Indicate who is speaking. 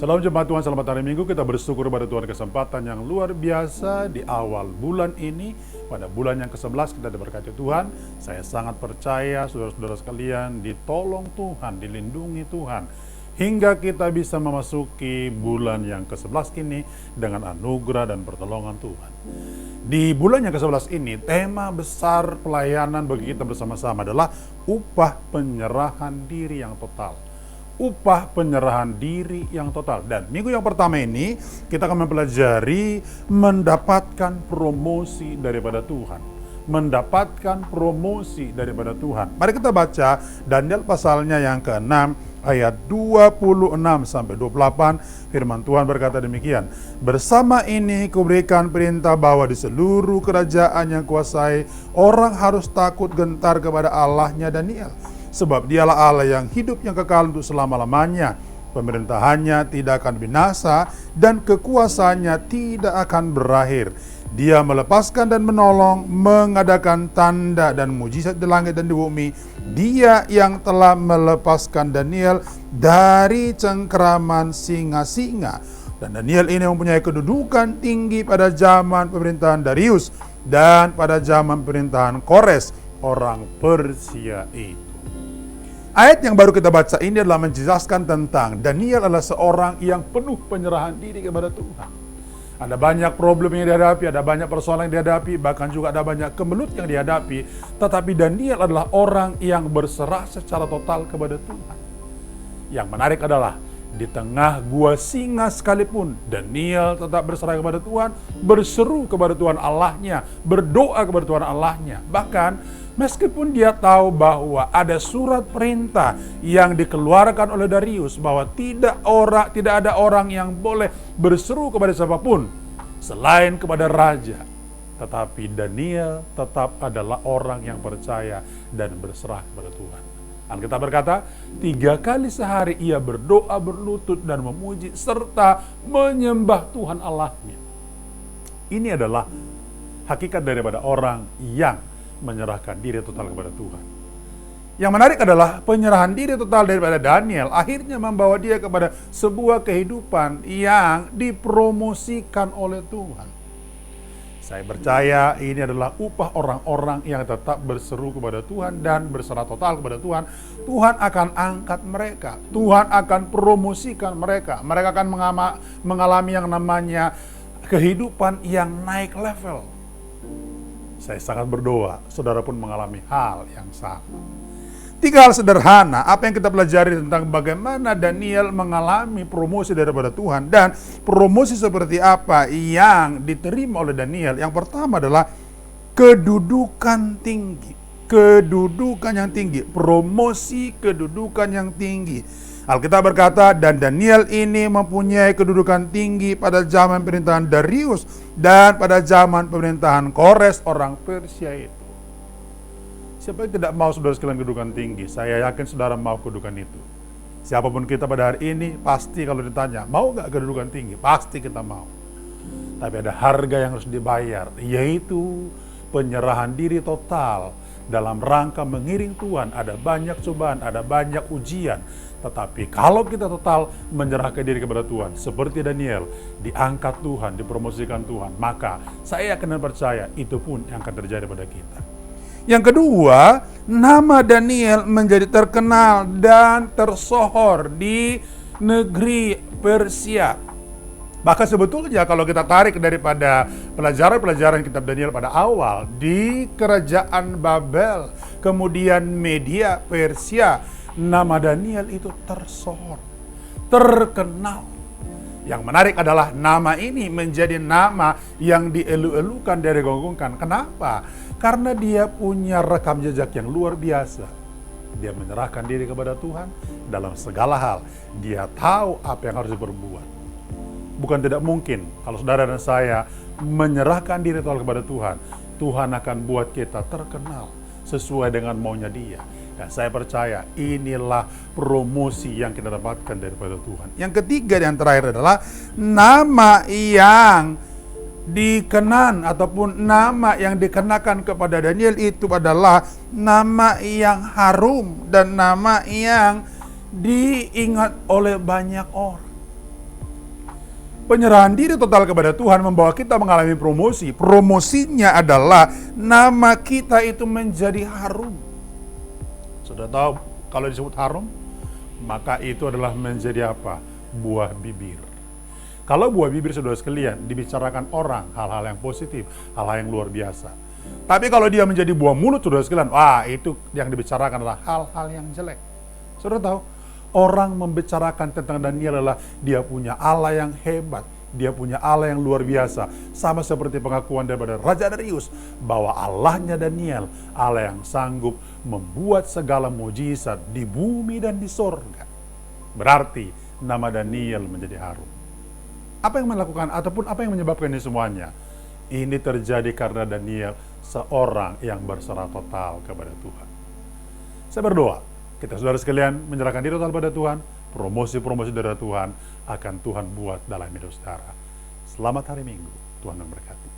Speaker 1: Salam jemaat Tuhan, selamat hari Minggu. Kita bersyukur pada Tuhan kesempatan yang luar biasa di awal bulan ini. Pada bulan yang ke-11 kita diberkati Tuhan. Saya sangat percaya saudara-saudara sekalian ditolong Tuhan, dilindungi Tuhan. Hingga kita bisa memasuki bulan yang ke-11 ini dengan anugerah dan pertolongan Tuhan. Di bulan yang ke-11 ini, tema besar pelayanan bagi kita bersama-sama adalah upah penyerahan diri yang total. Upah penyerahan diri yang total. Dan minggu yang pertama ini kita akan mempelajari mendapatkan promosi daripada Tuhan. Mendapatkan promosi daripada Tuhan. Mari kita baca Daniel pasalnya yang ke-6 ayat 26 sampai 28. Firman Tuhan berkata demikian. Bersama ini kuberikan perintah bahwa di seluruh kerajaan yang kuasai orang harus takut gentar kepada Allahnya Daniel. Sebab dialah Allah yang hidup yang kekal untuk selama-lamanya. Pemerintahannya tidak akan binasa dan kekuasaannya tidak akan berakhir. Dia melepaskan dan menolong, mengadakan tanda dan mujizat di langit dan di bumi. Dia yang telah melepaskan Daniel dari cengkraman singa-singa. Dan Daniel ini mempunyai kedudukan tinggi pada zaman pemerintahan Darius dan pada zaman pemerintahan Kores, orang Persia itu. Ayat yang baru kita baca ini adalah menjelaskan tentang Daniel adalah seorang yang penuh penyerahan diri kepada Tuhan. Ada banyak problem yang dihadapi, ada banyak persoalan yang dihadapi, bahkan juga ada banyak kemelut yang dihadapi. Tetapi Daniel adalah orang yang berserah secara total kepada Tuhan. Yang menarik adalah di tengah gua singa sekalipun, Daniel tetap berserah kepada Tuhan, berseru kepada Tuhan Allahnya, berdoa kepada Tuhan Allahnya. Bahkan meskipun dia tahu bahwa ada surat perintah yang dikeluarkan oleh Darius bahwa tidak ada orang yang boleh berseru kepada siapapun selain kepada raja, tetapi Daniel tetap adalah orang yang percaya dan berserah kepada Tuhan. Alkitab berkata, 3 kali sehari ia berdoa, berlutut dan memuji serta menyembah Tuhan Allahnya. Ini adalah hakikat daripada orang yang menyerahkan diri total kepada Tuhan. Yang menarik adalah penyerahan diri total daripada Daniel akhirnya membawa dia kepada sebuah kehidupan yang dipromosikan oleh Tuhan. Saya percaya ini adalah upah orang-orang yang tetap berseru kepada Tuhan dan berserah total kepada Tuhan. Tuhan akan angkat mereka. Tuhan akan promosikan mereka. Mereka akan mengalami yang namanya kehidupan yang naik level. Saya sangat berdoa, saudara pun mengalami hal yang sama. 3 hal sederhana, apa yang kita pelajari tentang bagaimana Daniel mengalami promosi daripada Tuhan. Dan promosi seperti apa yang diterima oleh Daniel. Yang pertama adalah kedudukan tinggi. Kedudukan yang tinggi, promosi kedudukan yang tinggi. Alkitab berkata, dan Daniel ini mempunyai kedudukan tinggi pada zaman pemerintahan Darius dan pada zaman pemerintahan Kores, orang Persia itu. Siapa yang tidak mau saudara sekalian kedudukan tinggi? Saya yakin saudara mau kedudukan itu. Siapapun kita pada hari ini, pasti kalau ditanya, mau gak kedudukan tinggi? Pasti kita mau. Tapi ada harga yang harus dibayar, yaitu penyerahan diri total dalam rangka mengiring Tuhan. Ada banyak cobaan, ada banyak ujian. Tetapi kalau kita total menyerahkan diri kepada Tuhan, seperti Daniel, diangkat Tuhan, dipromosikan Tuhan, maka saya yakin dan percaya itu pun yang akan terjadi pada kita. Yang kedua, nama Daniel menjadi terkenal dan tersohor di negeri Persia. Bahkan sebetulnya kalau kita tarik daripada pelajaran-pelajaran kitab Daniel pada awal, di kerajaan Babel, kemudian Media, Persia, nama Daniel itu tersohor, terkenal. Yang menarik adalah nama ini menjadi nama yang dielu-elukan, direnggongkan. Kenapa? Karena dia punya rekam jejak yang luar biasa. Dia menyerahkan diri kepada Tuhan dalam segala hal. Dia tahu apa yang harus diperbuat. Bukan tidak mungkin kalau saudara dan saya menyerahkan diri total kepada Tuhan, Tuhan akan buat kita terkenal sesuai dengan maunya Dia. Dan saya percaya inilah promosi yang kita dapatkan daripada Tuhan. Yang ketiga dan terakhir adalah nama yang dikenan ataupun nama yang dikenakan kepada Daniel itu adalah nama yang harum dan nama yang diingat oleh banyak orang. Penyerahan diri total kepada Tuhan membawa kita mengalami promosi. Promosinya adalah nama kita itu menjadi harum. Sudah tahu kalau disebut harum, maka itu adalah menjadi apa? Buah bibir. Kalau buah bibir, saudara sekalian, dibicarakan orang hal-hal yang positif, hal-hal yang luar biasa. Tapi kalau dia menjadi buah mulut, saudara sekalian, wah, itu yang dibicarakan adalah hal-hal yang jelek. Saudara tahu, orang membicarakan tentang Daniel adalah dia punya Allah yang hebat, dia punya Allah yang luar biasa. Sama seperti pengakuan daripada Raja Darius bahwa Allahnya Daniel, Allah yang sanggup membuat segala mujizat di bumi dan di sorga. Berarti nama Daniel menjadi harum. Apa yang melakukan ataupun apa yang menyebabkan ini semuanya? Ini terjadi karena Daniel seorang yang berserah total kepada Tuhan. Saya berdoa, kita saudara sekalian menyerahkan diri total pada Tuhan, promosi-promosi dari Tuhan akan Tuhan buat dalam hidup saudara. Selamat hari Minggu, Tuhan memberkati.